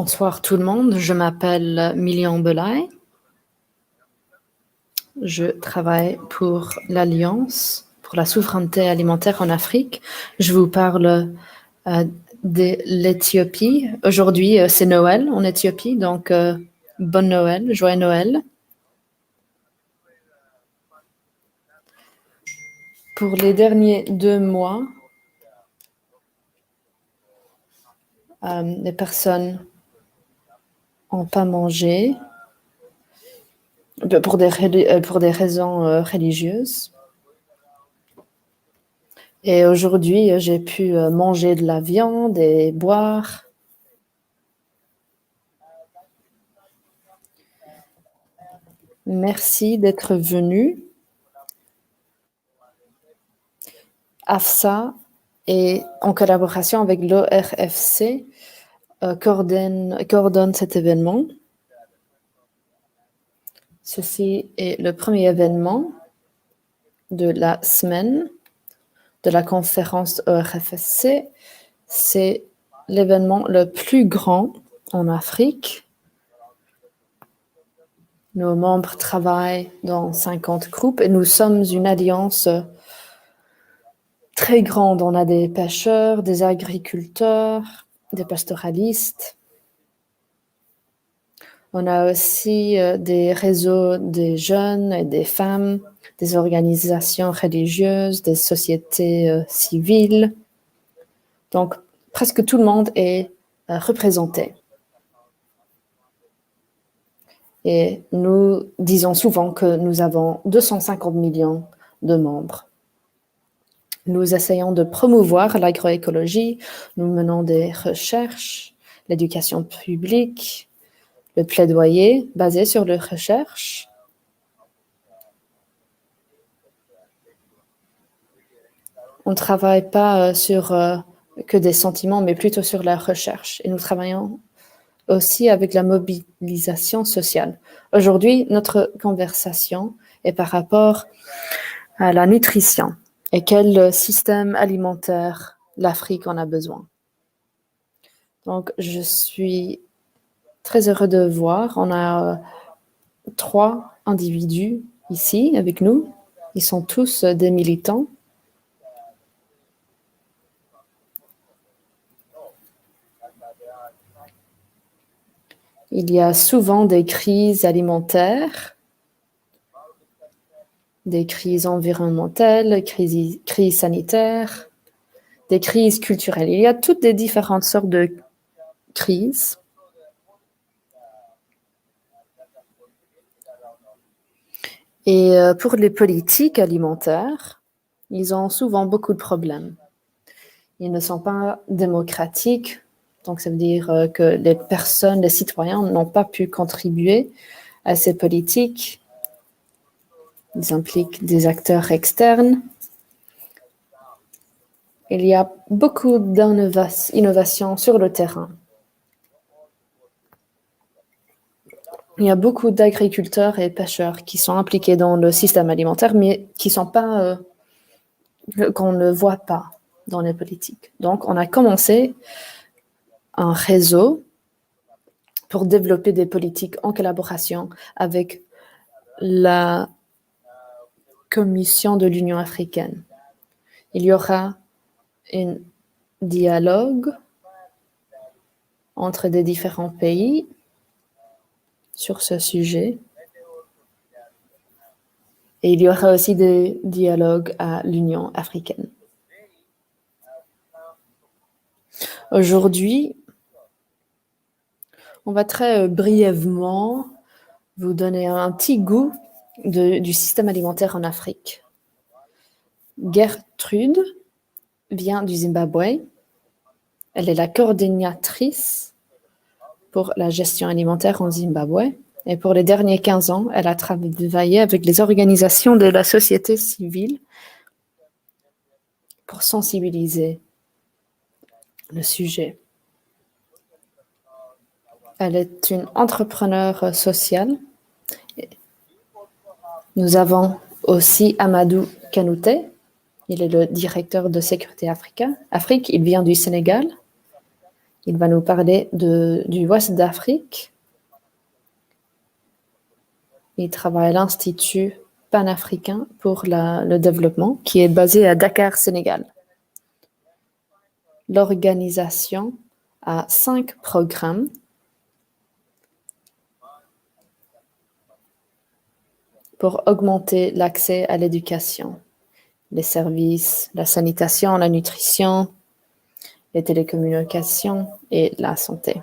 Bonsoir tout le monde, je m'appelle Milian Belay. Je travaille pour l'Alliance pour la souveraineté alimentaire en Afrique. Je vous parle de l'Éthiopie. Aujourd'hui, c'est Noël en Éthiopie, donc bonne Noël, joyeux Noël. Pour les derniers 2 mois, les personnes n'ont pas mangé pour des raisons religieuses. Et aujourd'hui, j'ai pu manger de la viande et boire. Merci d'être venu. AFSA et en collaboration avec l'ORFC coordonne cet événement. Ceci est le premier événement de la semaine de la conférence ORFC. C'est l'événement le plus grand en Afrique. Nos membres travaillent dans 50 groupes et nous sommes une alliance très grande. On a des pêcheurs, des agriculteurs, des pastoralistes. On a aussi des réseaux des jeunes et des femmes, des organisations religieuses, des sociétés civiles. Donc, presque tout le monde est représenté. Et nous disons souvent que nous avons 250 millions de membres. Nous essayons de promouvoir l'agroécologie, nous menons des recherches, l'éducation publique, le plaidoyer basé sur les recherches. On ne travaille pas sur que des sentiments, mais plutôt sur la recherche. Et nous travaillons aussi avec la mobilisation sociale. Aujourd'hui, notre conversation est par rapport à la nutrition et quel système alimentaire l'Afrique en a besoin. Donc, je suis très heureux de voir, on a 3 individus ici avec nous. Ils sont tous des militants. Il y a souvent des crises alimentaires, des crises environnementales, crises sanitaires, des crises culturelles. Il y a toutes les différentes sortes de crises. Et pour les politiques alimentaires, ils ont souvent beaucoup de problèmes. Ils ne sont pas démocratiques, donc ça veut dire que les personnes, les citoyens n'ont pas pu contribuer à ces politiques. Ils impliquent des acteurs externes. Il y a beaucoup d'innovations sur le terrain. Il y a beaucoup d'agriculteurs et pêcheurs qui sont impliqués dans le système alimentaire, mais qui sont pas, qu'on ne voit pas dans les politiques. Donc, on a commencé un réseau pour développer des politiques en collaboration avec la Commission de l'Union africaine. Il y aura un dialogue entre des différents pays sur ce sujet. Et il y aura aussi des dialogues à l'Union africaine. Aujourd'hui, on va très brièvement vous donner un petit goût du système alimentaire en Afrique. Gertrude vient du Zimbabwe. Elle est la coordinatrice pour la gestion alimentaire en Zimbabwe. Et pour les derniers 15 ans, elle a travaillé avec les organisations de la société civile pour sensibiliser le sujet. Elle est une entrepreneure sociale. Nous avons aussi Amadou Kanouté. Il est le directeur de Sécurité Afrique. Il vient du Sénégal. Il va nous parler du Ouest d'Afrique. Il travaille à l'Institut panafricain pour le développement, qui est basé à Dakar, Sénégal. L'organisation a 5 programmes pour augmenter l'accès à l'éducation, les services, la sanitation, la nutrition, les télécommunications et la santé.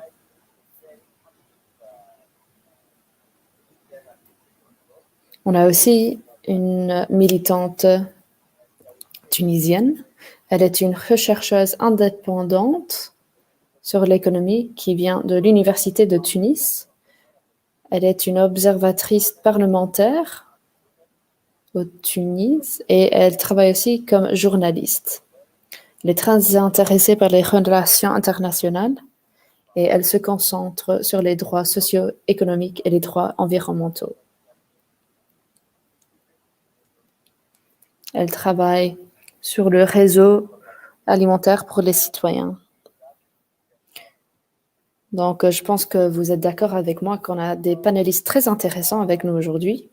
On a aussi une militante tunisienne. Elle est une rechercheuse indépendante sur l'économie qui vient de l'Université de Tunis. Elle est une observatrice parlementaire au Tunis et elle travaille aussi comme journaliste. Elle est très intéressée par les relations internationales et elle se concentre sur les droits socio-économiques et les droits environnementaux. Elle travaille sur le réseau alimentaire pour les citoyens. Donc, je pense que vous êtes d'accord avec moi qu'on a des panélistes très intéressants avec nous aujourd'hui.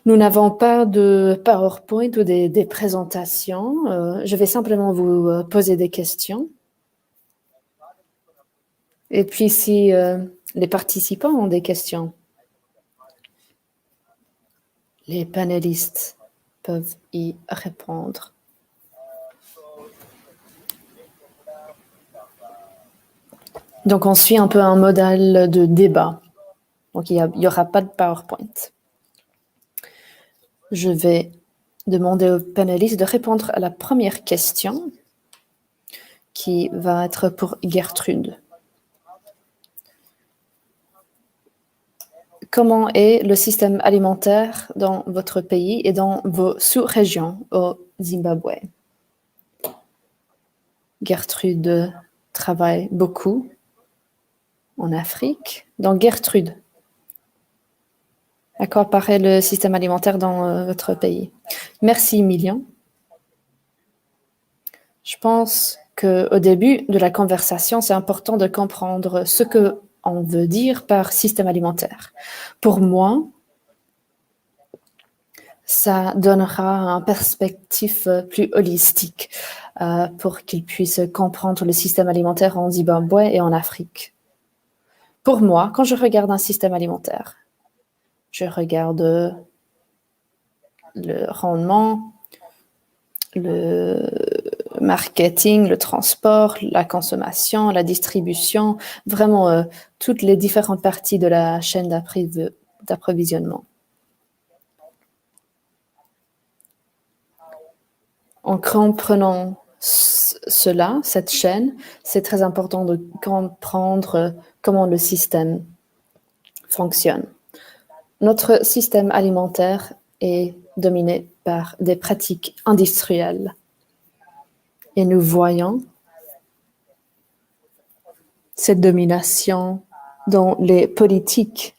Nous n'avons pas de PowerPoint ou des présentations. Je vais simplement vous poser des questions. Et puis, si les participants ont des questions, les panélistes peuvent y répondre. Donc, on suit un peu un modèle de débat. Donc, il n'y aura pas de PowerPoint. Je vais demander aux panélistes de répondre à la première question qui va être pour Gertrude. Comment est le système alimentaire dans votre pays et dans vos sous-régions au Zimbabwe? Gertrude travaille beaucoup en Afrique. Donc, Gertrude, à quoi paraît le système alimentaire dans votre pays? Merci, Milian. Je pense qu'au début de la conversation, c'est important de comprendre ce qu'on veut dire par système alimentaire. Pour moi, ça donnera une perspective plus holistique pour qu'ils puissent comprendre le système alimentaire en Zimbabwe et en Afrique. Pour moi, quand je regarde un système alimentaire, je regarde le rendement, le marketing, le transport, la consommation, la distribution, vraiment toutes les différentes parties de la chaîne d'approvisionnement. En comprenant cela, cette chaîne, c'est très important de comprendre comment le système fonctionne. Notre système alimentaire est dominé par des pratiques industrielles. Et nous voyons cette domination dans les politiques.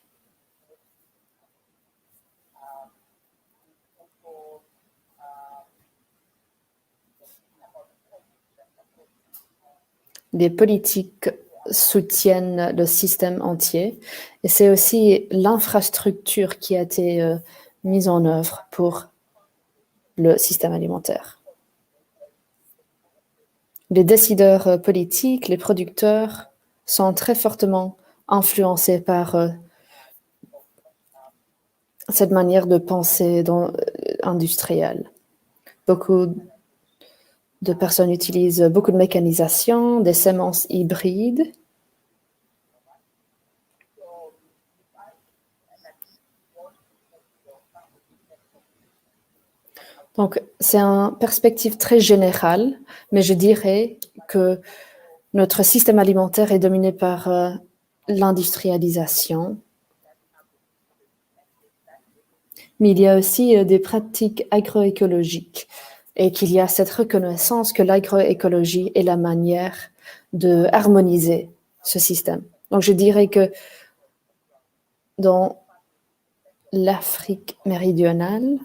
Les politiques soutiennent le système entier et c'est aussi l'infrastructure qui a été mise en œuvre pour le système alimentaire. Les décideurs politiques, les producteurs sont très fortement influencés par cette manière de penser industrielle. Beaucoup de personnes utilisent beaucoup de mécanisation, des semences hybrides. Donc, c'est une perspective très générale, mais je dirais que notre système alimentaire est dominé par l'industrialisation. Mais il y a aussi des pratiques agroécologiques et qu'il y a cette reconnaissance que l'agroécologie est la manière de harmoniser ce système. Donc, je dirais que dans l'Afrique méridionale,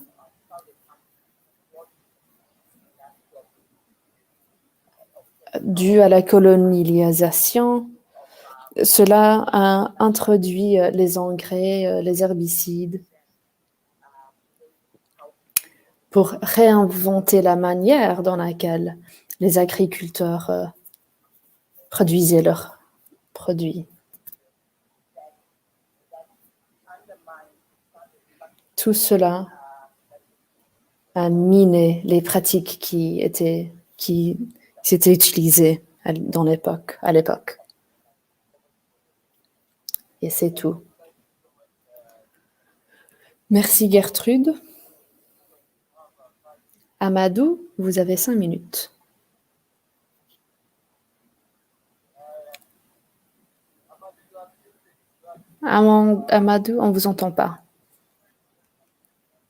dû à la colonisation, cela a introduit les engrais, les herbicides, pour réinventer la manière dans laquelle les agriculteurs produisaient leurs produits. Tout cela a miné les pratiques qui étaient utilisées à l'époque. Et c'est tout. Merci Gertrude. Amadou, vous avez 5 minutes. Amadou, on ne vous entend pas.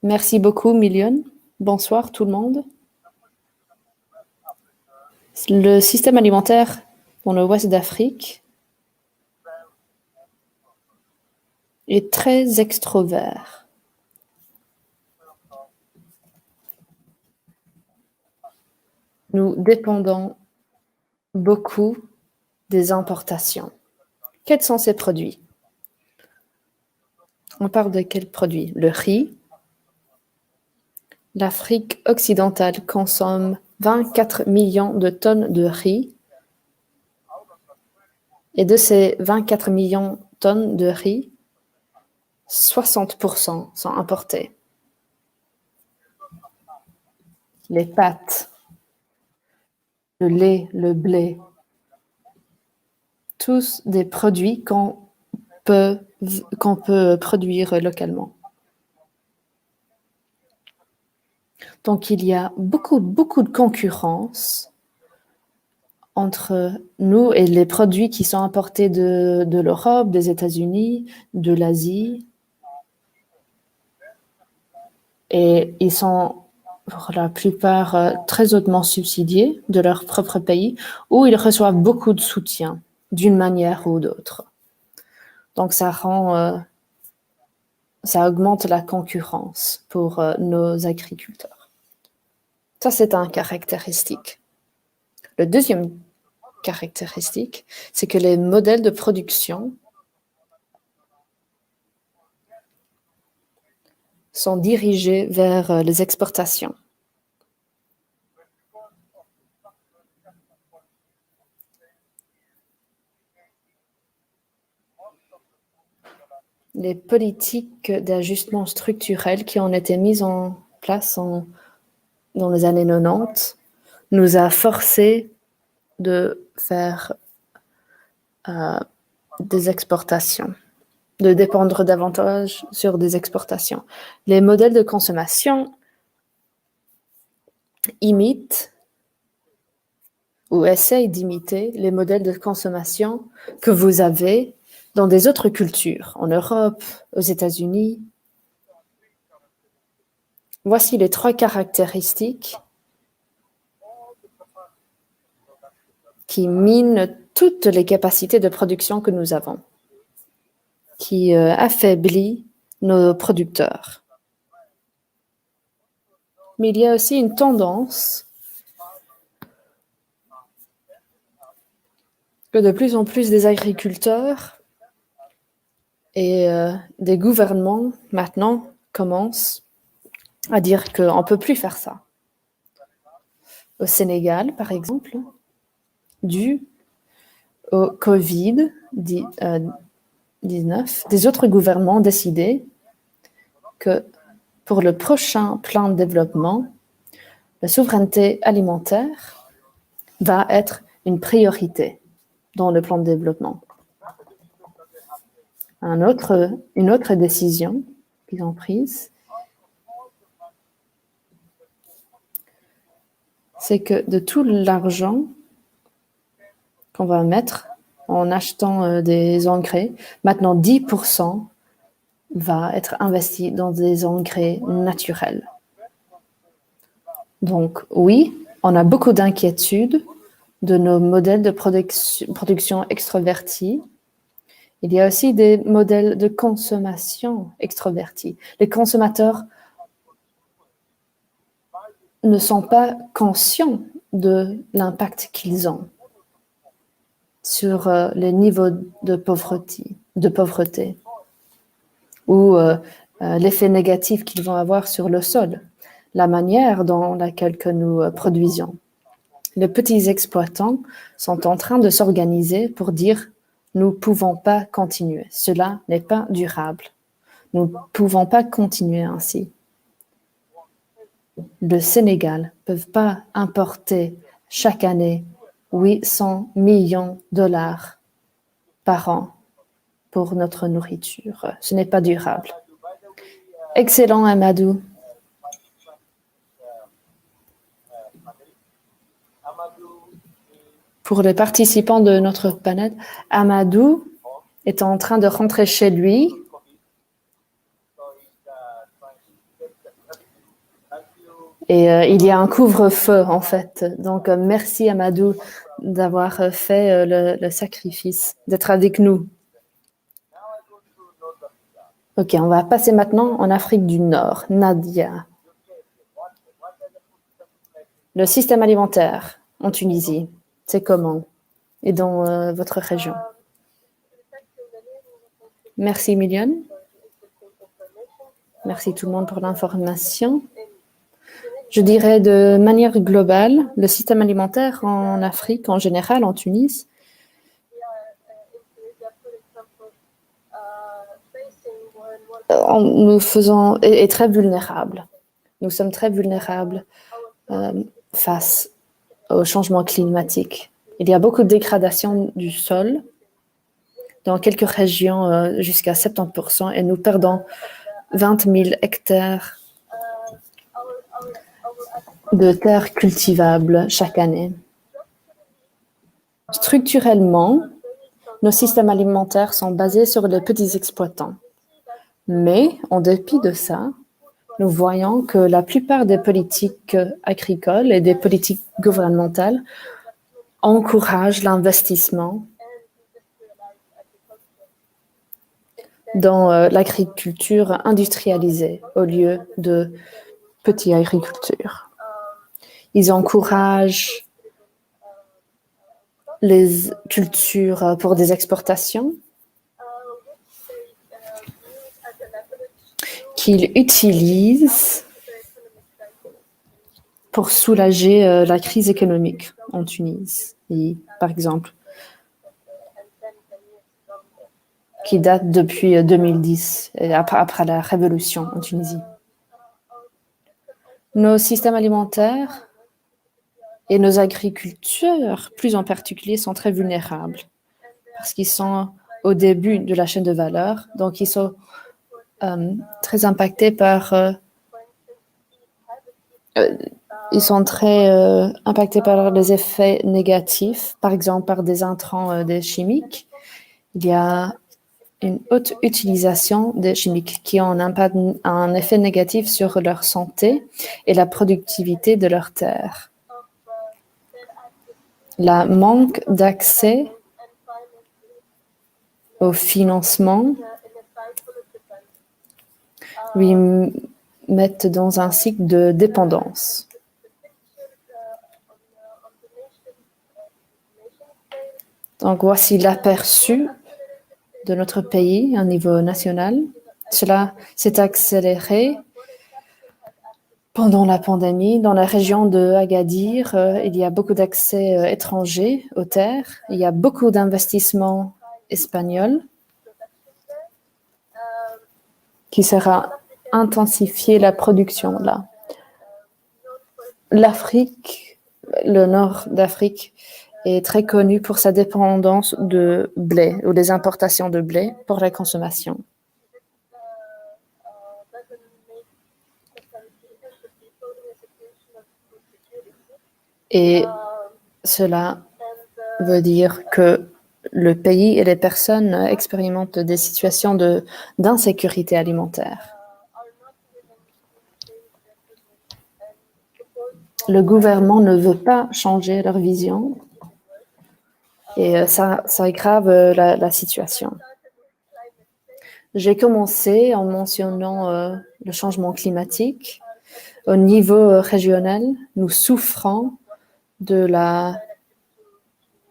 Merci beaucoup, Million. Bonsoir tout le monde. Le système alimentaire dans l'ouest d'Afrique est très extrovert. Nous dépendons beaucoup des importations. Quels sont ces produits? On parle de quels produits? Le riz. L'Afrique occidentale consomme 24 millions de tonnes de riz. Et de ces 24 millions de tonnes de riz, 60% sont importés. Les pâtes, le lait, le blé, tous des produits qu'on peut produire localement. Donc, il y a beaucoup de concurrence entre nous et les produits qui sont importés de l'Europe, des États-Unis, de l'Asie. Et ils sont, pour la plupart, très hautement subsidiés de leur propre pays, où ils reçoivent beaucoup de soutien, d'une manière ou d'autre. Donc, ça augmente la concurrence pour nos agriculteurs. Ça, c'est une caractéristique. Le deuxième caractéristique, c'est que les modèles de production sont dirigés vers les exportations. Les politiques d'ajustement structurel qui ont été mises en place dans les années 90 nous a forcé de faire des exportations, de dépendre davantage sur des exportations. Les modèles de consommation imitent ou essayent d'imiter les modèles de consommation que vous avez dans des autres cultures, en Europe, aux États-Unis. Voici les 3 caractéristiques qui minent toutes les capacités de production que nous avons, qui affaiblit nos producteurs. Mais il y a aussi une tendance que de plus en plus des agriculteurs et des gouvernements maintenant commencent à dire qu'on ne peut plus faire ça. Au Sénégal, par exemple, dû au Covid-19, des autres gouvernements ont décidé que pour le prochain plan de développement, la souveraineté alimentaire va être une priorité dans le plan de développement. Une autre décision qu'ils ont prise, c'est que de tout l'argent qu'on va mettre en achetant des engrais, maintenant 10% va être investi dans des engrais naturels. Donc oui, on a beaucoup d'inquiétudes de nos modèles de production extrovertis. Il y a aussi des modèles de consommation extrovertis. Les consommateurs ne sont pas conscients de l'impact qu'ils ont sur les niveaux de pauvreté ou l'effet négatif qu'ils vont avoir sur le sol, la manière dans laquelle que nous produisons. Les petits exploitants sont en train de s'organiser pour dire « nous ne pouvons pas continuer, cela n'est pas durable, nous ne pouvons pas continuer ainsi ». Le Sénégal ne peut pas importer chaque année 800 millions de dollars par an pour notre nourriture. Ce n'est pas durable. Excellent, Amadou. Pour les participants de notre panel, Amadou est en train de rentrer chez lui. Et il y a un couvre-feu, en fait. Donc, merci, Amadou, d'avoir fait le sacrifice, d'être avec nous. OK, on va passer maintenant en Afrique du Nord. Nadia. Le système alimentaire en Tunisie, c'est comment? Et dans votre région? Merci, Milione. Merci tout le monde pour l'information. Je dirais de manière globale, le système alimentaire en Afrique, en général, en Tunis, est très vulnérable. Nous sommes très vulnérables face au changement climatique. Il y a beaucoup de dégradation du sol dans quelques régions jusqu'à 70% et nous perdons 20 000 hectares de terres cultivables chaque année. Structurellement, nos systèmes alimentaires sont basés sur les petits exploitants. Mais, en dépit de ça, nous voyons que la plupart des politiques agricoles et des politiques gouvernementales encouragent l'investissement dans l'agriculture industrialisée au lieu de petite agriculture. Ils encouragent les cultures pour des exportations qu'ils utilisent pour soulager la crise économique en Tunisie, par exemple, qui date depuis 2010, après la révolution en Tunisie. Nos systèmes alimentaires et nos agriculteurs, plus en particulier, sont très vulnérables parce qu'ils sont au début de la chaîne de valeur, donc ils sont très impactés par les effets négatifs, par exemple par des intrants des chimiques. Il y a une haute utilisation des chimiques qui ont un effet négatif sur leur santé et la productivité de leurs terres. Le manque d'accès au financement lui mettent dans un cycle de dépendance. Donc, voici l'aperçu de notre pays à un niveau national. Cela s'est accéléré pendant la pandémie. Dans la région de Agadir, il y a beaucoup d'accès étrangers aux terres. Il y a beaucoup d'investissements espagnols qui sera intensifier la production là. L'Afrique, le nord d'Afrique, est très connu pour sa dépendance de blé ou des importations de blé pour la consommation. Et cela veut dire que le pays et les personnes expérimentent des situations d'insécurité alimentaire. Le gouvernement ne veut pas changer leur vision et ça aggrave la situation. J'ai commencé en mentionnant le changement climatique. Au niveau régional, nous souffrons de la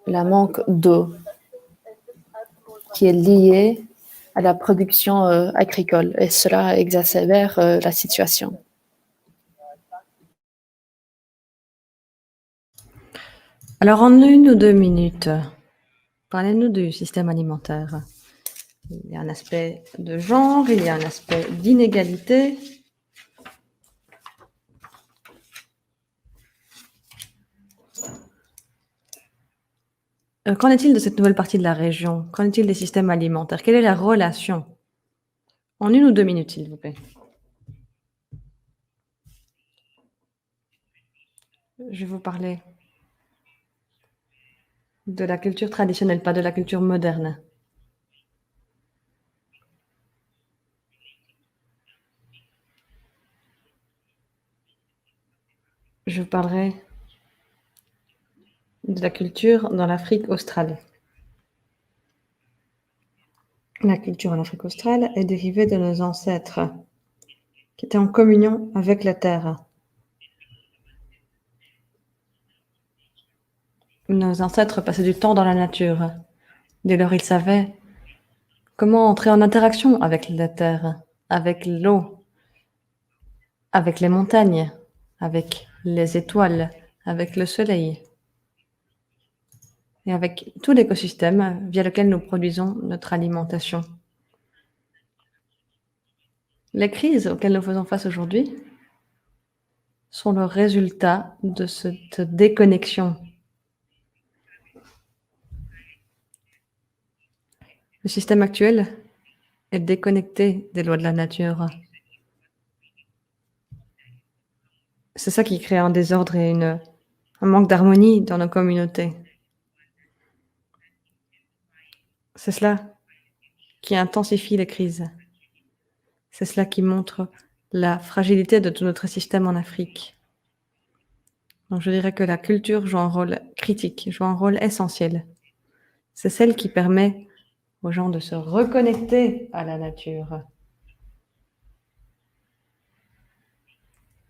manque d'eau qui est liée à la production agricole et cela exacerbe la situation. Alors, en 1 ou 2 minutes, parlez-nous du système alimentaire. Il y a un aspect de genre, il y a un aspect d'inégalité. Qu'en est-il de cette nouvelle partie de la région? Qu'en est-il des systèmes alimentaires? Quelle est la relation? En 1 ou 2 minutes, s'il vous plaît. Je vais vous parler de la culture traditionnelle, pas de la culture moderne. Je vous parlerai de la culture dans l'Afrique australe. La culture en Afrique australe est dérivée de nos ancêtres qui étaient en communion avec la terre. Nos ancêtres passaient du temps dans la nature. Dès lors, ils savaient comment entrer en interaction avec la terre, avec l'eau, avec les montagnes, avec les étoiles, avec le soleil et avec tout l'écosystème via lequel nous produisons notre alimentation. Les crises auxquelles nous faisons face aujourd'hui sont le résultat de cette déconnexion. Le système actuel est déconnecté des lois de la nature. C'est ça qui crée un désordre et un manque d'harmonie dans nos communautés. C'est cela qui intensifie les crises. C'est cela qui montre la fragilité de tout notre système en Afrique. Donc je dirais que la culture joue un rôle critique, joue un rôle essentiel. C'est celle qui permet aux gens de se reconnecter à la nature.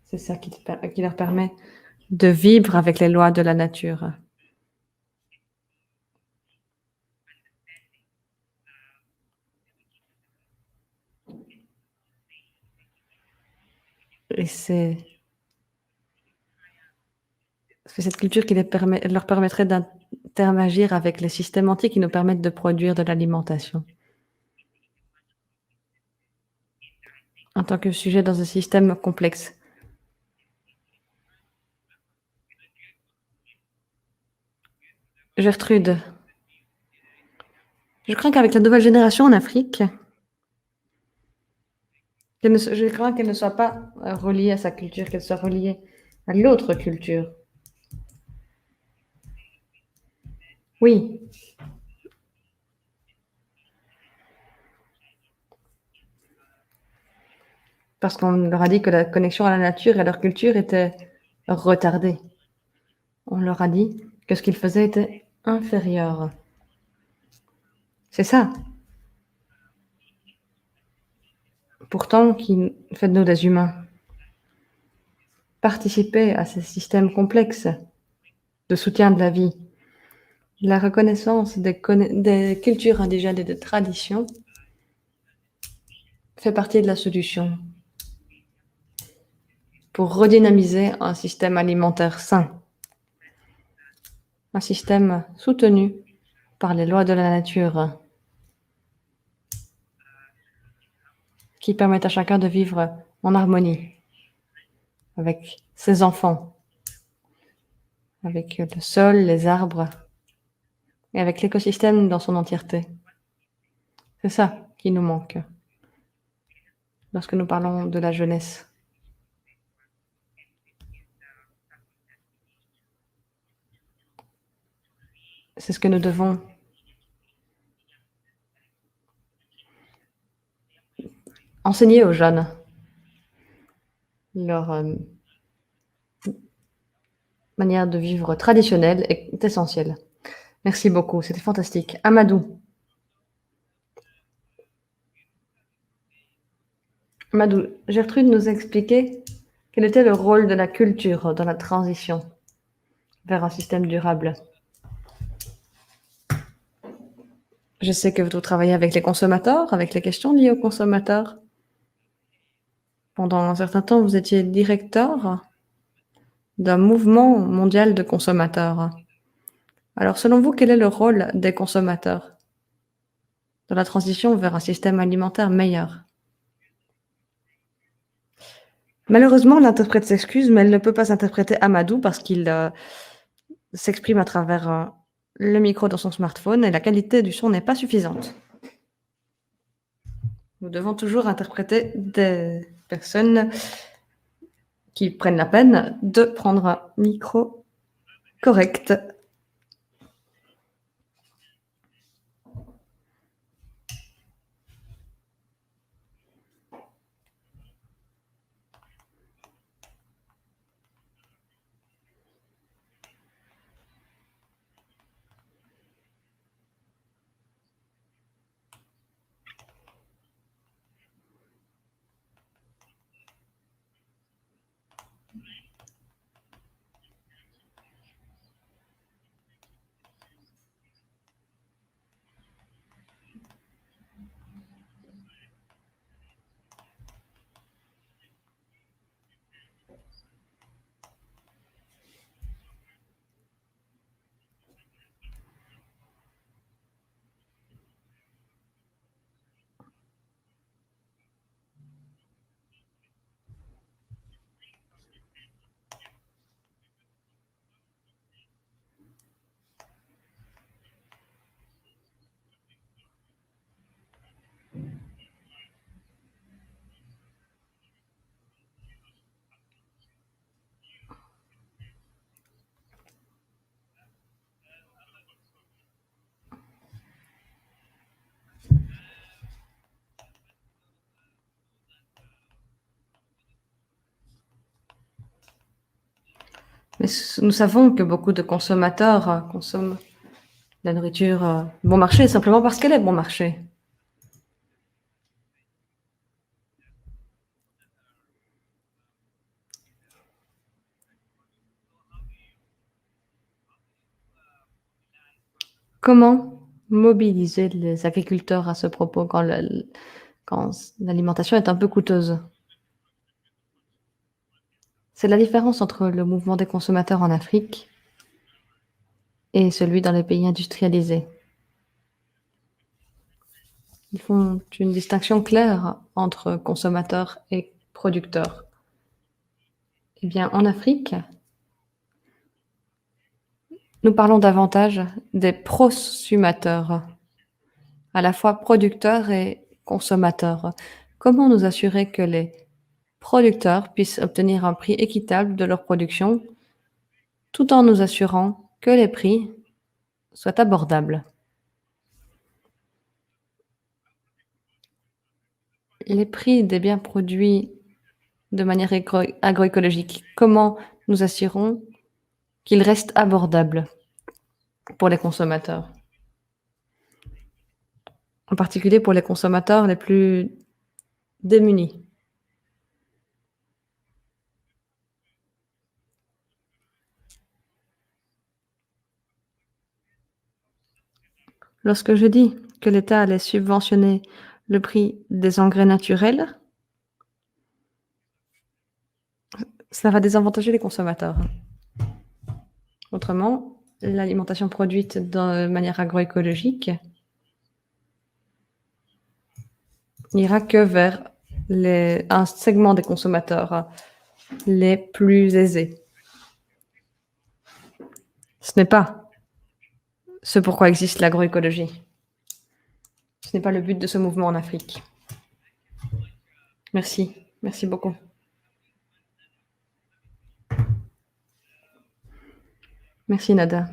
C'est ça qui leur permet de vivre avec les lois de la nature. Et c'est cette culture qui leur permettrait d'interagir avec les systèmes entiers qui nous permettent de produire de l'alimentation. En tant que sujet dans un système complexe. Gertrude, je crains qu'avec la nouvelle génération en Afrique, je crains qu'elle ne soit pas reliée à sa culture, qu'elle soit reliée à l'autre culture. Oui. Parce qu'on leur a dit que la connexion à la nature et à leur culture était retardée. On leur a dit que ce qu'ils faisaient était inférieur. C'est ça. Pourtant, qui fait de nous des humains. Participer à ces systèmes complexes de soutien de la vie, la reconnaissance des cultures indigènes et des traditions fait partie de la solution pour redynamiser un système alimentaire sain, un système soutenu par les lois de la nature qui permettent à chacun de vivre en harmonie avec ses enfants, avec le sol, les arbres et avec l'écosystème dans son entièreté. C'est ça qui nous manque lorsque nous parlons de la jeunesse. C'est ce que nous devons enseigner aux jeunes. Leur manière de vivre traditionnelle est essentielle. Merci beaucoup, c'était fantastique. Amadou. Amadou, Gertrude nous a expliqué quel était le rôle de la culture dans la transition vers un système durable. Je sais que vous travaillez avec les consommateurs, avec les questions liées aux consommateurs. Pendant un certain temps, vous étiez directeur d'un mouvement mondial de consommateurs. Alors, selon vous, quel est le rôle des consommateurs dans la transition vers un système alimentaire meilleur? Malheureusement, l'interprète s'excuse, mais elle ne peut pas interpréter Amadou parce qu'il s'exprime à travers le micro dans son smartphone et la qualité du son n'est pas suffisante. Nous devons toujours interpréter des personnes qui prennent la peine de prendre un micro correct. Mais nous savons que beaucoup de consommateurs consomment la nourriture bon marché simplement parce qu'elle est bon marché. Comment mobiliser les agriculteurs à ce propos quand l'alimentation est un peu coûteuse? C'est la différence entre le mouvement des consommateurs en Afrique et celui dans les pays industrialisés. Ils font une distinction claire entre consommateurs et producteurs. Eh bien, en Afrique, nous parlons davantage des prosumateurs, à la fois producteurs et consommateurs. Comment nous assurer que les producteurs puissent obtenir un prix équitable de leur production, tout en nous assurant que les prix soient abordables? Les prix des biens produits de manière agroécologique, comment nous assurons qu'ils restent abordables pour les consommateurs? En particulier pour les consommateurs les plus démunis. Lorsque je dis que l'État allait subventionner le prix des engrais naturels, ça va désavantager les consommateurs. Autrement, l'alimentation produite de manière agroécologique n'ira que vers un segment des consommateurs les plus aisés. Ce n'est pas ce pourquoi existe l'agroécologie. Ce n'est pas le but de ce mouvement en Afrique. Merci. Merci beaucoup. Merci Nada.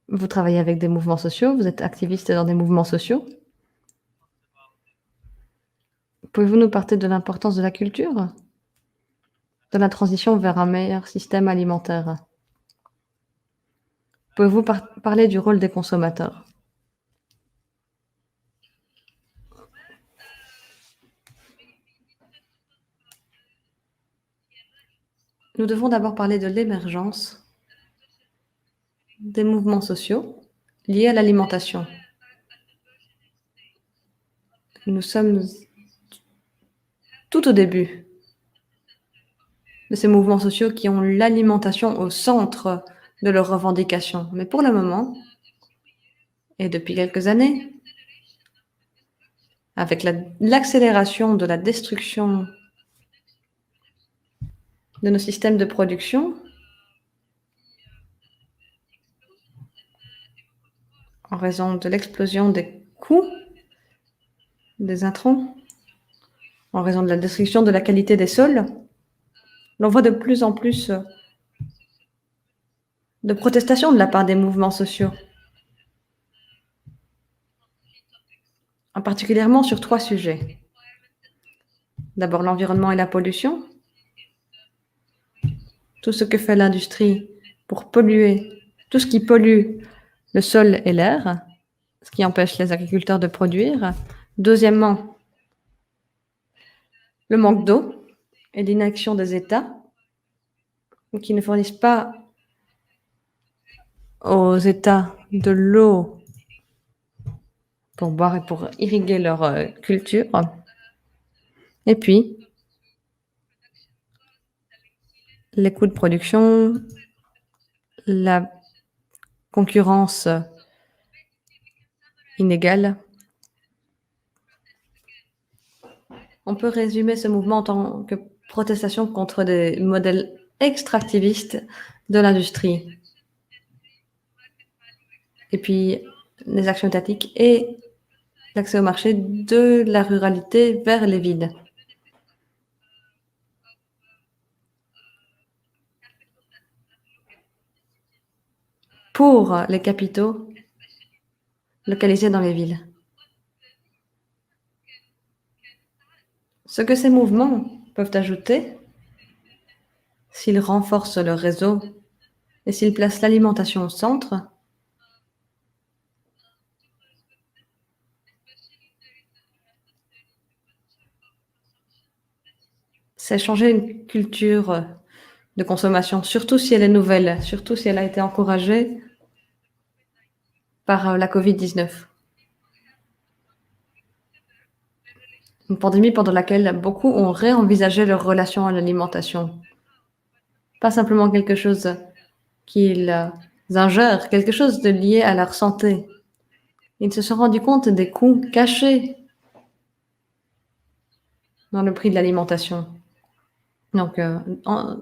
Vous travaillez avec des mouvements sociaux, vous êtes activiste dans des mouvements sociaux. Pouvez-vous nous parler de l'importance de la culture dans la transition vers un meilleur système alimentaire? Pouvez-vous parler du rôle des consommateurs? nous devons d'abord parler de l'émergence des mouvements sociaux liés à l'alimentation. Nous sommes tout au début de ces mouvements sociaux qui ont l'alimentation au centre de leurs revendications. Mais pour le moment, et depuis quelques années, avec l'accélération de la destruction de nos systèmes de production, en raison de l'explosion des coûts des intrants, en raison de la destruction de la qualité des sols, l'on voit de plus en plus de protestations de la part des mouvements sociaux, particulièrement sur 3 sujets. D'abord, l'environnement et la pollution. Tout ce que fait l'industrie pour polluer, tout ce qui pollue le sol et l'air, ce qui empêche les agriculteurs de produire. Deuxièmement, le manque d'eau et l'inaction des États qui ne fournissent pas aux États de l'eau pour boire et pour irriguer leur culture. Et puis, les coûts de production, la concurrence inégale. On peut résumer ce mouvement en tant que protestation contre des modèles extractivistes de l'industrie. Et puis, les actions étatiques et l'accès au marché de la ruralité vers les villes. Pour les capitaux localisés dans les villes. Ce que ces mouvements peuvent ajouter, s'ils renforcent leur réseau et s'ils placent l'alimentation au centre, c'est changer une culture de consommation, surtout si elle est nouvelle, surtout si elle a été encouragée par la Covid-19. Une pandémie pendant laquelle beaucoup ont réenvisagé leur relation à l'alimentation. Pas simplement quelque chose qu'ils ingèrent, quelque chose de lié à leur santé. Ils se sont rendus compte des coûts cachés dans le prix de l'alimentation. Donc, en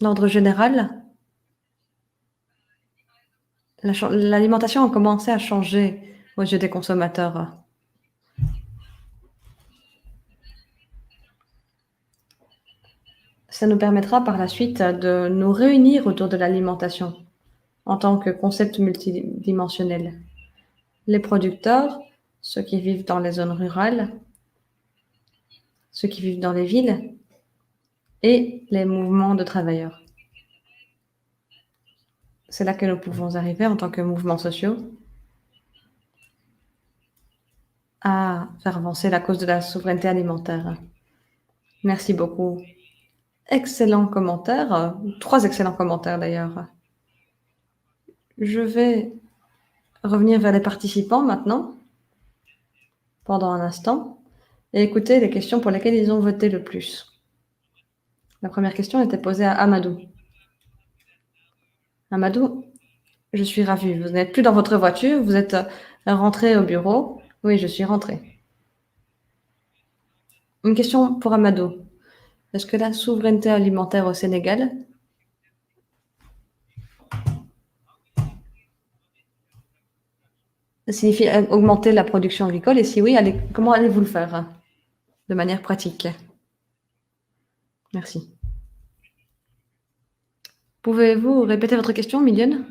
ordre général, l'alimentation a commencé à changer aux yeux des consommateurs. Ça nous permettra par la suite de nous réunir autour de l'alimentation en tant que concept multidimensionnel. Les producteurs, ceux qui vivent dans les zones rurales, ceux qui vivent dans les villes et les mouvements de travailleurs. C'est là que nous pouvons arriver en tant que mouvements sociaux à faire avancer la cause de la souveraineté alimentaire. Merci beaucoup. Excellent commentaire, 3 excellents commentaires d'ailleurs. Je vais revenir vers les participants maintenant, pendant un instant, et écouter les questions pour lesquelles ils ont voté le plus. La première question était posée à Amadou. Amadou, je suis ravie. Vous n'êtes plus dans votre voiture, vous êtes rentré au bureau. Oui, je suis rentrée. Une question pour Amadou. Est-ce que la souveraineté alimentaire au Sénégal signifie augmenter la production agricole? Et si oui, comment allez-vous le faire de manière pratique? Merci. Pouvez-vous répéter votre question, Milione?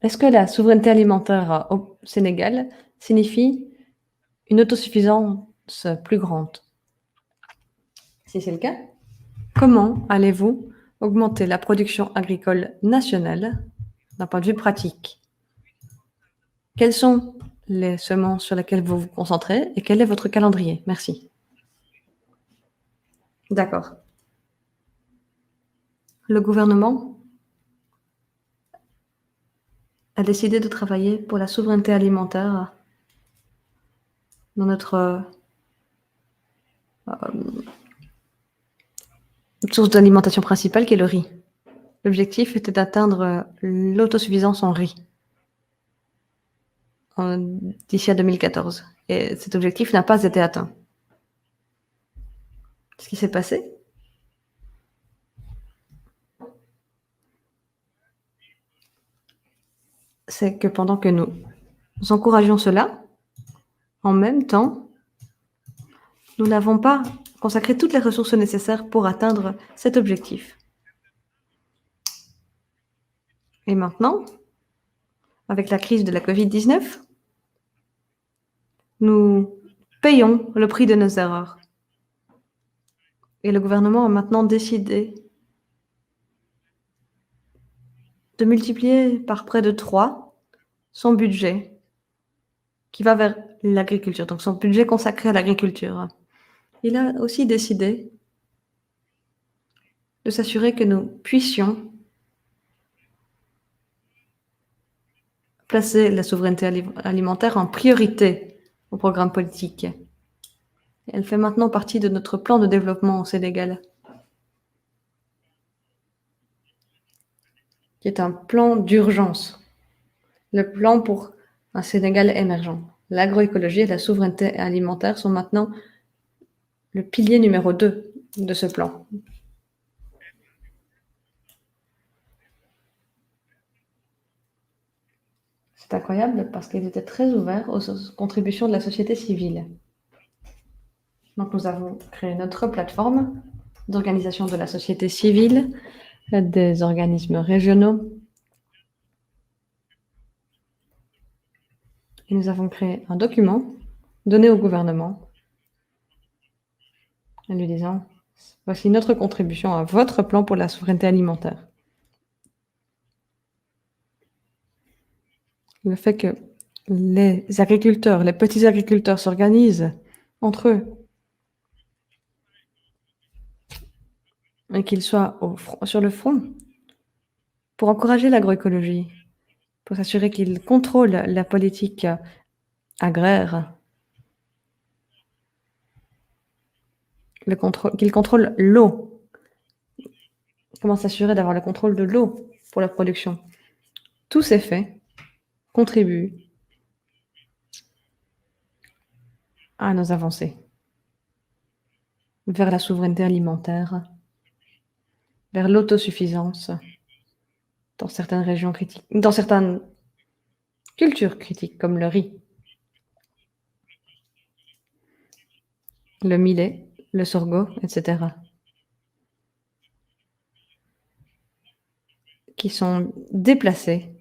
Est-ce que la souveraineté alimentaire au Sénégal signifie une autosuffisance plus grande? Si c'est le cas, comment allez-vous augmenter la production agricole nationale d'un point de vue pratique? Quelles sont les semences sur lesquelles vous vous concentrez et quel est votre calendrier? Merci. D'accord. Le gouvernement a décidé de travailler pour la souveraineté alimentaire dans notre source d'alimentation principale qui est le riz. L'objectif était d'atteindre l'autosuffisance en riz d'ici à 2014. Et cet objectif n'a pas été atteint. Ce qui s'est passé, c'est que pendant que nous encourageons cela, en même temps, nous n'avons pas consacré toutes les ressources nécessaires pour atteindre cet objectif. Et maintenant, avec la crise de la Covid-19, nous payons le prix de nos erreurs. Et le gouvernement a maintenant décidé de multiplier par près de 3 son budget qui va vers l'agriculture, donc son budget consacré à l'agriculture. Il a aussi décidé de s'assurer que nous puissions placer la souveraineté alimentaire en priorité au programme politique. Elle fait maintenant partie de notre plan de développement au Sénégal, qui est un plan d'urgence, le plan pour un Sénégal émergent. L'agroécologie et la souveraineté alimentaire sont maintenant le pilier numéro 2 de ce plan. C'est incroyable parce qu'ils étaient très ouverts aux contributions de la société civile. Donc nous avons créé notre plateforme d'organisation de la société civile, des organismes régionaux. Et nous avons créé un document donné au gouvernement en lui disant « Voici notre contribution à votre plan pour la souveraineté alimentaire ». Le fait que les agriculteurs, les petits agriculteurs s'organisent entre eux et qu'ils soient sur le front pour encourager l'agroécologie, pour s'assurer qu'ils contrôlent la politique agraire, qu'ils contrôlent l'eau. Comment s'assurer d'avoir le contrôle de l'eau pour la production? Tous ces faits contribuent à nos avancées vers la souveraineté alimentaire, vers l'autosuffisance dans certaines régions critiques, dans certaines cultures critiques comme le riz, le millet, le sorgho, etc., qui sont déplacés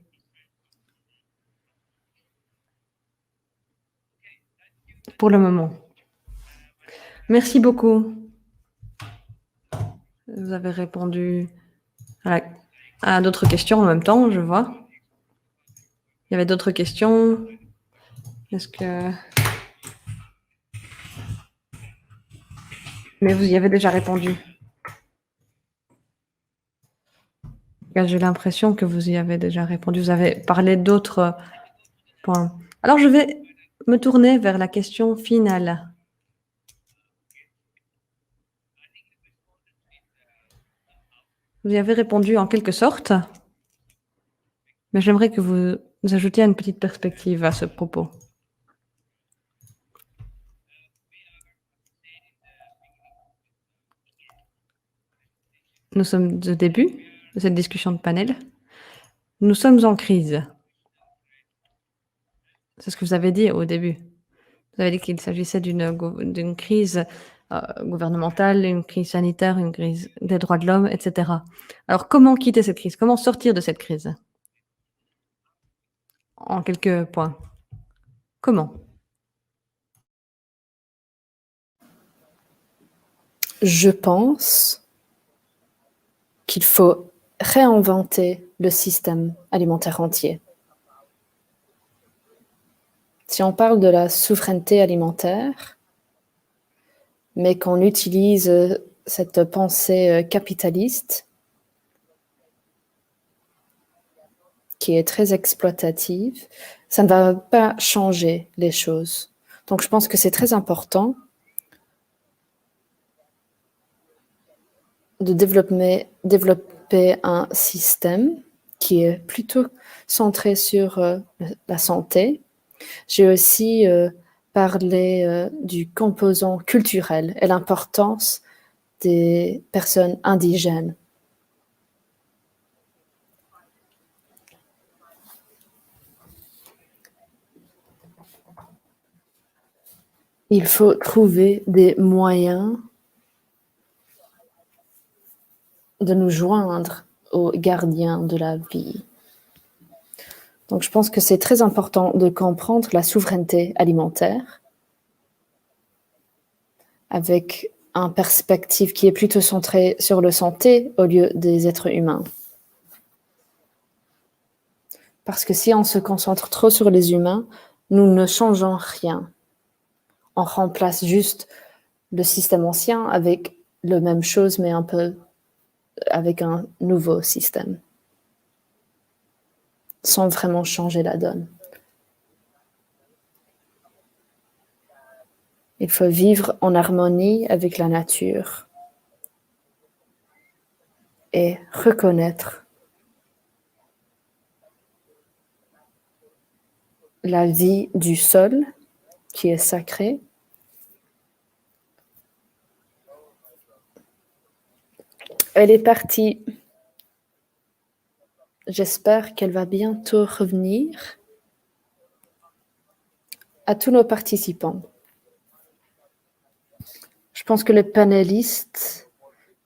pour le moment. Merci beaucoup. Vous avez répondu à d'autres questions en même temps, je vois. Il y avait d'autres questions. Est-ce que... Mais vous y avez déjà répondu. J'ai l'impression que vous y avez déjà répondu. Vous avez parlé d'autres points. Alors, je vais me tourner vers la question finale. Vous y avez répondu en quelque sorte, mais j'aimerais que vous ajoutiez une petite perspective à ce propos. Nous sommes au début de cette discussion de panel. Nous sommes en crise. C'est ce que vous avez dit au début. Vous avez dit qu'il s'agissait d'une crise gouvernementale, une crise sanitaire, une crise des droits de l'homme, etc. Alors, comment quitter cette crise? Comment sortir de cette crise? En quelques points. Comment? Je pense qu'il faut réinventer le système alimentaire entier. Si on parle de la souveraineté alimentaire, mais qu'on utilise cette pensée capitaliste, qui est très exploitative, ça ne va pas changer les choses. Donc, je pense que c'est très important de développer un système qui est plutôt centré sur la santé. J'ai aussi parlé du composant culturel et l'importance des personnes indigènes. Il faut trouver des moyens de nous joindre aux gardiens de la vie. Donc, je pense que c'est très important de comprendre la souveraineté alimentaire avec une perspective qui est plutôt centrée sur la santé au lieu des êtres humains. Parce que si on se concentre trop sur les humains, nous ne changeons rien. On remplace juste le système ancien avec la même chose, mais un peu avec un nouveau système, sans vraiment changer la donne. Il faut vivre en harmonie avec la nature et reconnaître la vie du sol qui est sacrée. Elle est partie. J'espère qu'elle va bientôt revenir. À tous nos participants. Je pense que les panélistes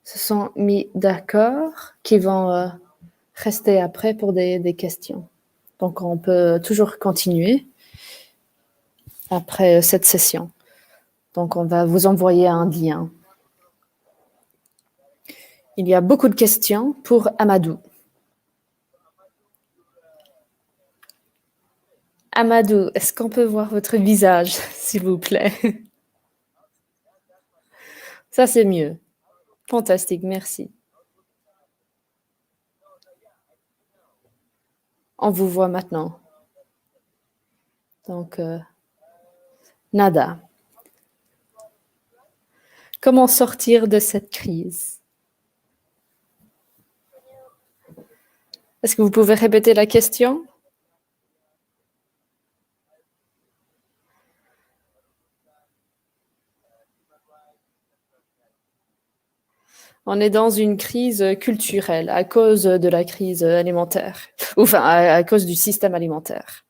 se sont mis d'accord qu'ils vont rester après pour des questions. Donc, on peut toujours continuer après cette session. Donc, on va vous envoyer un lien. Il y a beaucoup de questions pour Amadou. Amadou, est-ce qu'on peut voir votre visage, s'il vous plaît? Ça, c'est mieux. Fantastique, merci. On vous voit maintenant. Donc, nada. Comment sortir de cette crise? Est-ce que vous pouvez répéter la question? On est dans une crise culturelle à cause de la crise alimentaire, enfin à cause du système alimentaire.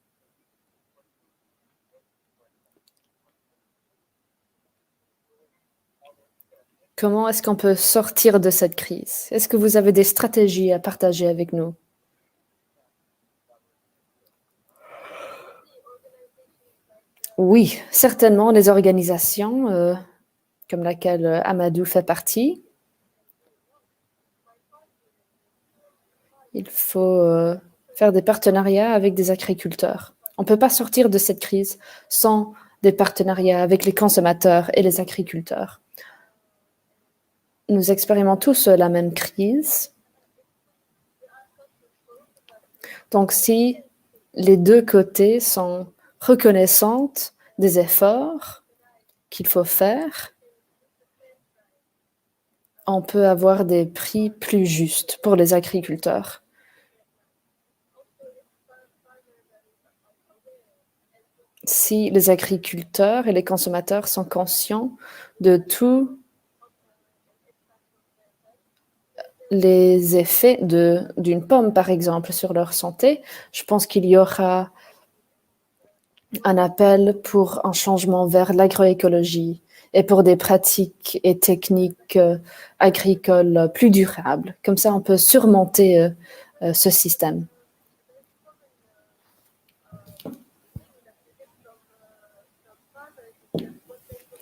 Comment est-ce qu'on peut sortir de cette crise? Est-ce que vous avez des stratégies à partager avec nous? Oui, certainement les organisations comme laquelle Amadou fait partie. Il faut faire des partenariats avec des agriculteurs. On ne peut pas sortir de cette crise sans des partenariats avec les consommateurs et les agriculteurs. Nous expérimentons tous la même crise. Donc, si les deux côtés sont reconnaissants des efforts qu'il faut faire, on peut avoir des prix plus justes pour les agriculteurs. Si les agriculteurs et les consommateurs sont conscients de tous les effets d'une pomme, par exemple, sur leur santé, je pense qu'il y aura un appel pour un changement vers l'agroécologie et pour des pratiques et techniques agricoles plus durables. Comme ça, on peut surmonter ce système.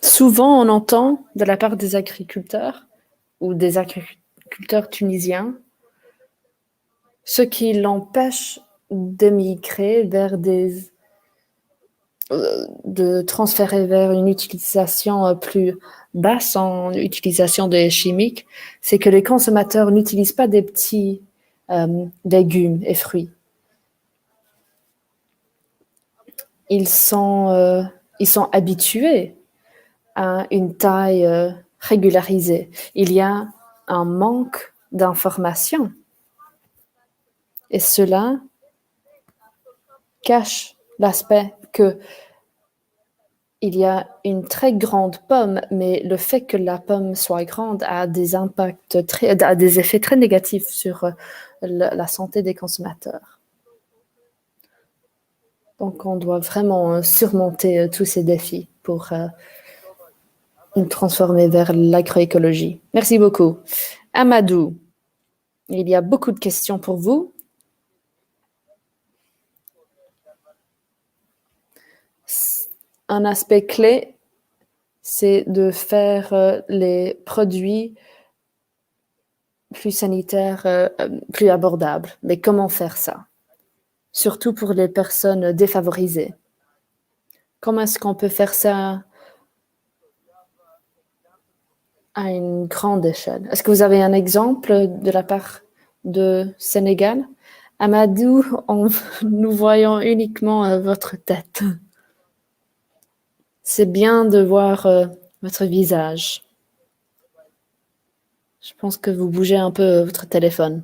Souvent, on entend de la part des agriculteurs ou des agriculteurs tunisiens ce qui l'empêche de migrer vers des de transférer vers une utilisation plus basse en utilisation des chimiques, c'est que les consommateurs n'utilisent pas des petits légumes et fruits. Ils sont habitués à une taille régularisée. Il y a un manque d'informations et cela cache l'aspect que il y a une très grande pomme, mais le fait que la pomme soit grande a des effets très négatifs sur la santé des consommateurs. Donc, on doit vraiment surmonter tous ces défis pour nous transformer vers l'agroécologie. Merci beaucoup. Amadou, il y a beaucoup de questions pour vous. Un aspect clé, c'est de faire les produits plus sanitaires, plus abordables. Mais comment faire ça? Surtout pour les personnes défavorisées. Comment est-ce qu'on peut faire ça à une grande échelle? Est-ce que vous avez un exemple de la part de Sénégal? Amadou, nous voyons uniquement votre tête. C'est bien de voir votre visage. Je pense que vous bougez un peu votre téléphone.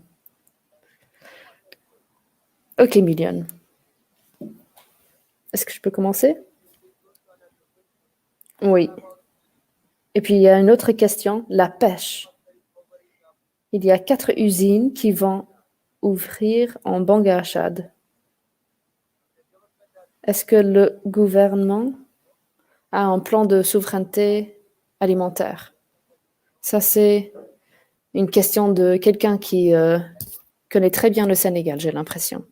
Ok, Million. Est-ce que je peux commencer? Oui. Et puis, il y a une autre question, la pêche. Il y a 4 usines qui vont ouvrir en Bangladesh. Est-ce que le gouvernement a un plan de souveraineté alimentaire? Ça, c'est une question de quelqu'un qui connaît très bien le Sénégal, j'ai l'impression.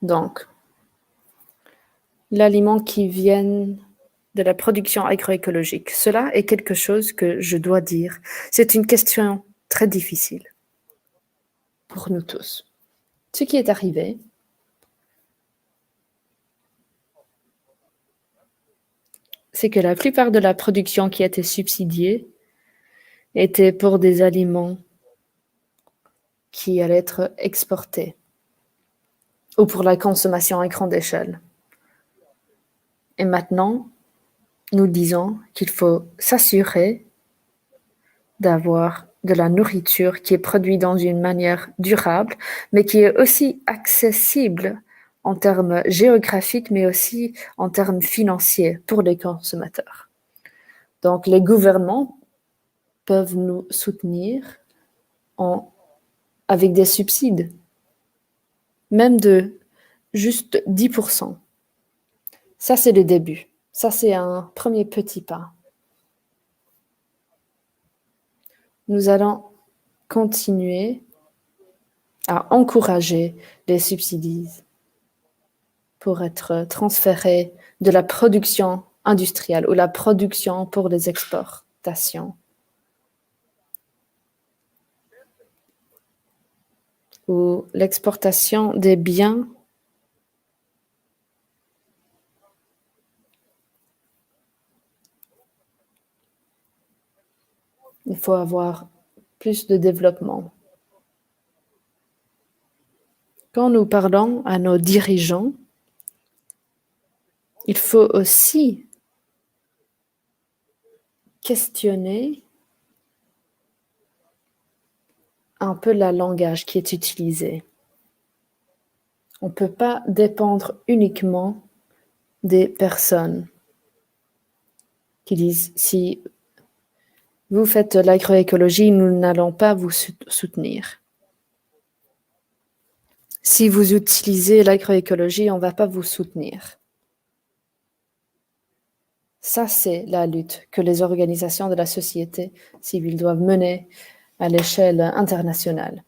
Donc, l'aliment qui vient de la production agroécologique, cela est quelque chose que je dois dire. C'est une question très difficile pour nous tous. Ce qui est arrivé, c'est que la plupart de la production qui était subsidiée était pour des aliments qui allaient être exportés ou pour la consommation à grande échelle. Et maintenant, nous disons qu'il faut s'assurer d'avoir de la nourriture qui est produite dans une manière durable, mais qui est aussi accessible en termes géographiques, mais aussi en termes financiers pour les consommateurs. Donc, les gouvernements peuvent nous soutenir avec des subsides, même de juste 10%. Ça, c'est le début. Ça, c'est un premier petit pas. Nous allons continuer à encourager les subsides pour être transférés de la production industrielle ou la production pour les exportations ou l'exportation des biens il faut avoir plus de développement. Quand nous parlons à nos dirigeants, il faut aussi questionner un peu le langage qui est utilisé. On ne peut pas dépendre uniquement des personnes qui disent si vous faites l'agroécologie, nous n'allons pas vous soutenir. Si vous utilisez l'agroécologie, on ne va pas vous soutenir. Ça, c'est la lutte que les organisations de la société civile doivent mener à l'échelle internationale.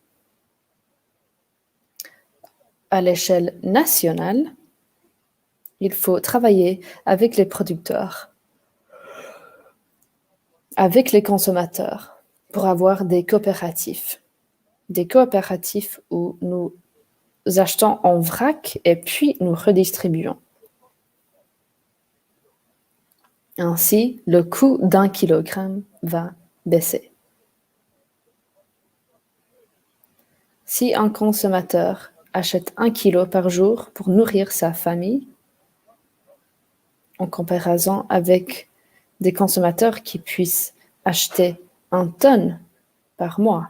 À l'échelle nationale, il faut travailler avec les producteurs, avec les consommateurs, pour avoir des coopératifs. Des coopératifs où nous achetons en vrac et puis nous redistribuons. Ainsi, le coût d'1 kilogramme va baisser. Si un consommateur achète 1 kilo par jour pour nourrir sa famille, en comparaison avec des consommateurs qui puissent acheter 1 tonne par mois,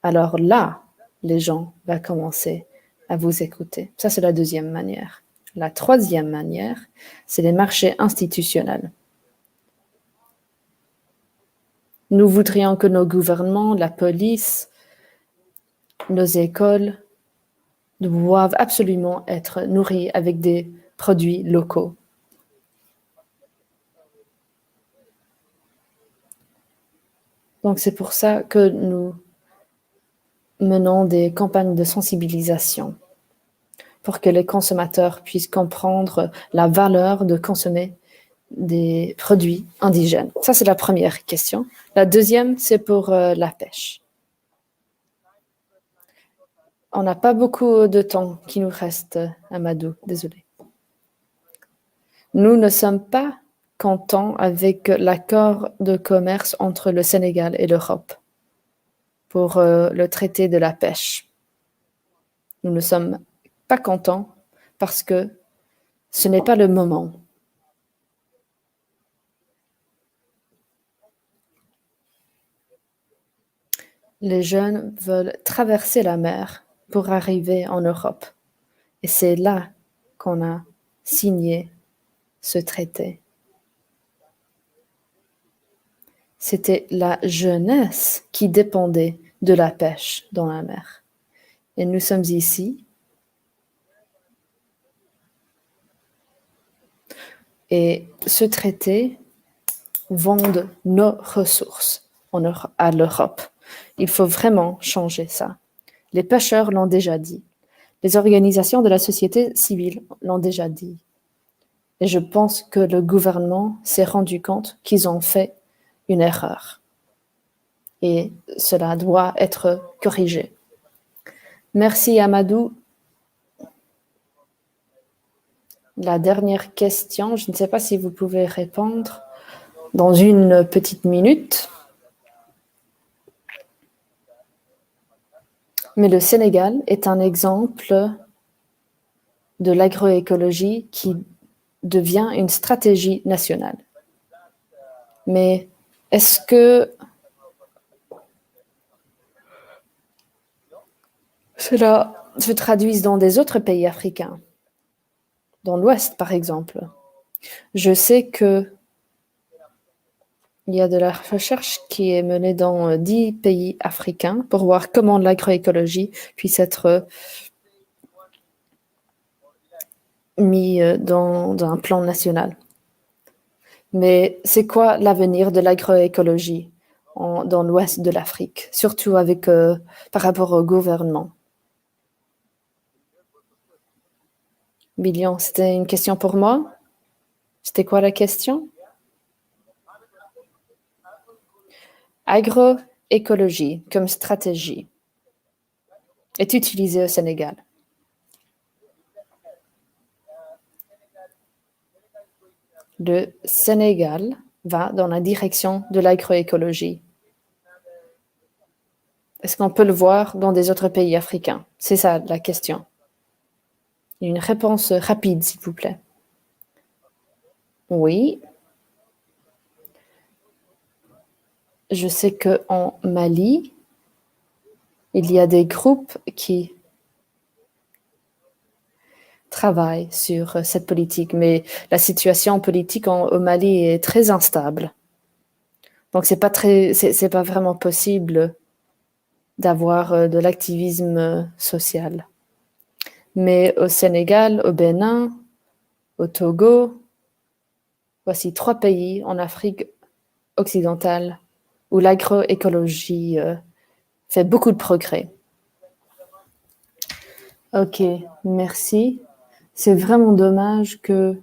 alors là, les gens vont commencer à vous écouter. Ça, c'est la deuxième manière. La troisième manière, c'est les marchés institutionnels. Nous voudrions que nos gouvernements, la police, nos écoles doivent absolument être nourris avec des produits locaux. Donc, c'est pour ça que nous menons des campagnes de sensibilisation pour que les consommateurs puissent comprendre la valeur de consommer des produits indigènes. Ça, c'est la première question. La deuxième, c'est pour la pêche. On n'a pas beaucoup de temps qui nous reste, Amadou, désolé. Nous ne sommes pas contents avec l'accord de commerce entre le Sénégal et l'Europe pour le traité de la pêche. Nous ne sommes pas contents parce que ce n'est pas le moment. Les jeunes veulent traverser la mer pour arriver en Europe. Et c'est là qu'on a signé ce traité. C'était la jeunesse qui dépendait de la pêche dans la mer. Et nous sommes ici. Et ce traité vend nos ressources à l'Europe. Il faut vraiment changer ça. Les pêcheurs l'ont déjà dit. Les organisations de la société civile l'ont déjà dit. Et je pense que le gouvernement s'est rendu compte qu'ils ont fait une erreur. Et cela doit être corrigé. Merci, Amadou. La dernière question, je ne sais pas si vous pouvez répondre dans une petite minute. Mais le Sénégal est un exemple de l'agroécologie qui devient une stratégie nationale. Mais est-ce que cela se traduit dans des autres pays africains, dans l'Ouest par exemple? Je sais qu'il y a de la recherche qui est menée dans 10 pays africains pour voir comment l'agroécologie puisse être mis dans un plan national. Mais c'est quoi l'avenir de l'agroécologie dans l'ouest de l'Afrique, surtout avec, par rapport au gouvernement? Billion, c'était une question pour moi? C'était quoi la question? Agroécologie comme stratégie est utilisée au Sénégal. Le Sénégal va dans la direction de l'agroécologie. Est-ce qu'on peut le voir dans des autres pays africains? C'est ça la question. Une réponse rapide, s'il vous plaît. Oui. Je sais qu'en Mali, il y a des groupes qui travaillent sur cette politique, mais la situation politique au Mali est très instable. Donc, c'est pas vraiment possible d'avoir de l'activisme social. Mais au Sénégal, au Bénin, au Togo, voici 3 pays en Afrique occidentale où l'agroécologie fait beaucoup de progrès. Ok, merci. C'est vraiment dommage que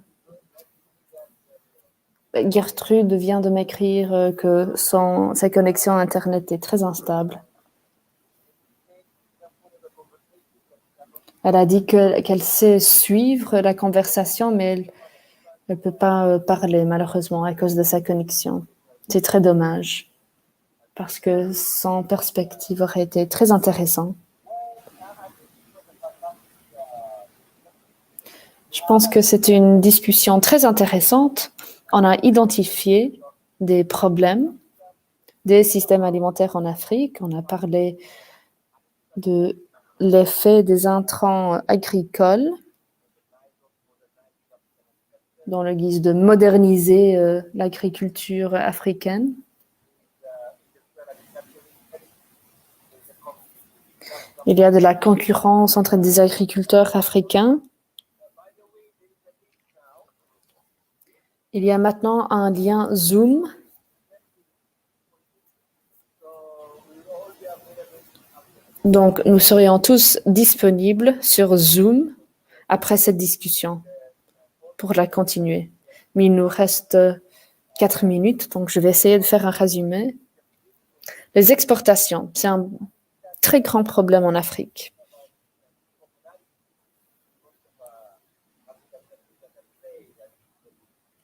Gertrude vient de m'écrire que sa connexion Internet est très instable. Elle a dit qu'elle sait suivre la conversation, mais elle ne peut pas parler, malheureusement, à cause de sa connexion. C'est très dommage, parce que son perspective aurait été très intéressante. Je pense que c'est une discussion très intéressante. On a identifié des problèmes des systèmes alimentaires en Afrique. On a parlé de l'effet des intrants agricoles dans le guise de moderniser l'agriculture africaine. Il y a de la concurrence entre des agriculteurs africains. Il y a maintenant un lien Zoom. Donc, nous serions tous disponibles sur Zoom après cette discussion pour la continuer. Mais il nous reste 4 minutes, donc je vais essayer de faire un résumé. Les exportations, c'est un très grand problème en Afrique.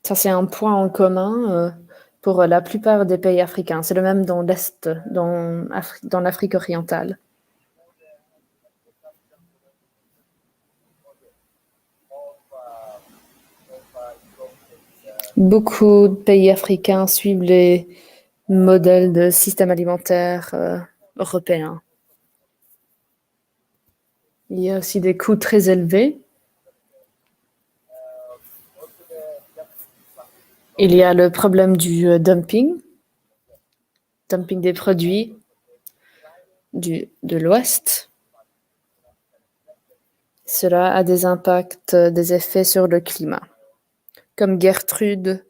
Ça, c'est un point en commun pour la plupart des pays africains. C'est le même dans l'Est, dans l'Afrique orientale. Beaucoup de pays africains suivent les modèles de système alimentaire européen. Il y a aussi des coûts très élevés. Il y a le problème du dumping des produits de l'Ouest. Cela a des impacts, des effets sur le climat. Comme Gertrude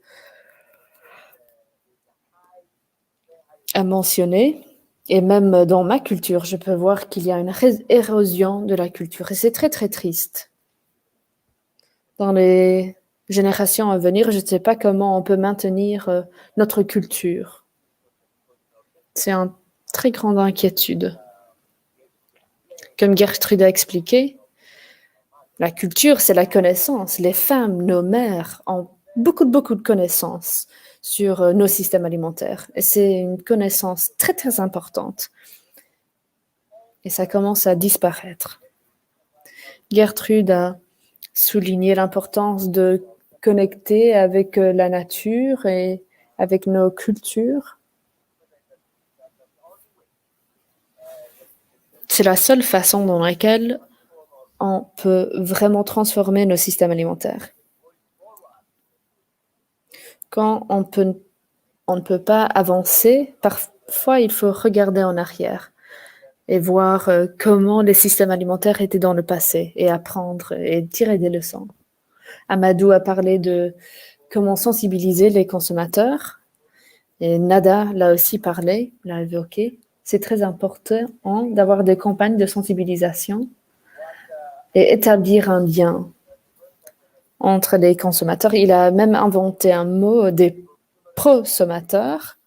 a mentionné, et même dans ma culture, je peux voir qu'il y a une érosion de la culture. Et c'est très, très triste. Dans les générations à venir, je ne sais pas comment on peut maintenir notre culture. C'est une très grande inquiétude. Comme Gertrude a expliqué, la culture, c'est la connaissance. Les femmes, nos mères, ont beaucoup de connaissances sur nos systèmes alimentaires. Et c'est une connaissance très, très importante. Et ça commence à disparaître. Gertrude a souligné l'importance de connecter avec la nature et avec nos cultures. C'est la seule façon dans laquelle on peut vraiment transformer nos systèmes alimentaires. Quand on ne peut pas avancer, parfois il faut regarder en arrière et voir comment les systèmes alimentaires étaient dans le passé et apprendre et tirer des leçons. Amadou a parlé de comment sensibiliser les consommateurs et Nada l'a aussi parlé, l'a évoqué. C'est très important d'avoir des campagnes de sensibilisation et établir un lien entre les consommateurs. Il a même inventé un mot des prosommateurs.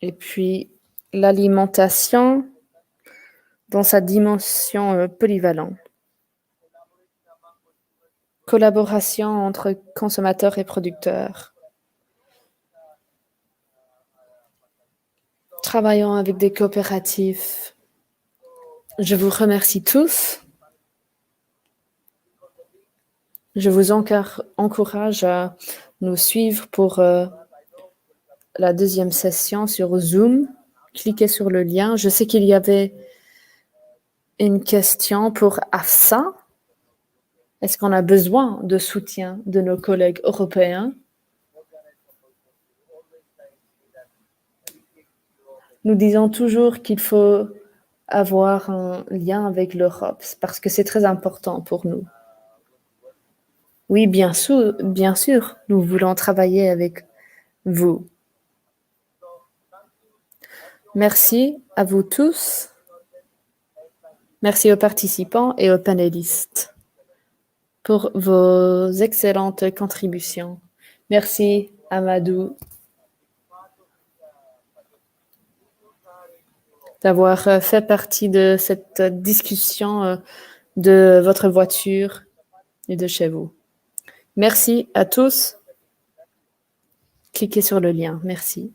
Et puis, l'alimentation dans sa dimension polyvalente. Collaboration entre consommateurs et producteurs. Travaillant avec des coopératives. Je vous remercie tous. Je vous encourage à nous suivre pour la deuxième session sur Zoom. Cliquez sur le lien. Je sais qu'il y avait une question pour Afsa. Est-ce qu'on a besoin de soutien de nos collègues européens? Nous disons toujours qu'il faut avoir un lien avec l'Europe parce que c'est très important pour nous. Oui, bien sûr, nous voulons travailler avec vous. Merci à vous tous. Merci aux participants et aux panélistes pour vos excellentes contributions. Merci, Amadou, d'avoir fait partie de cette discussion de votre voiture et de chez vous. Merci à tous. Cliquez sur le lien. Merci.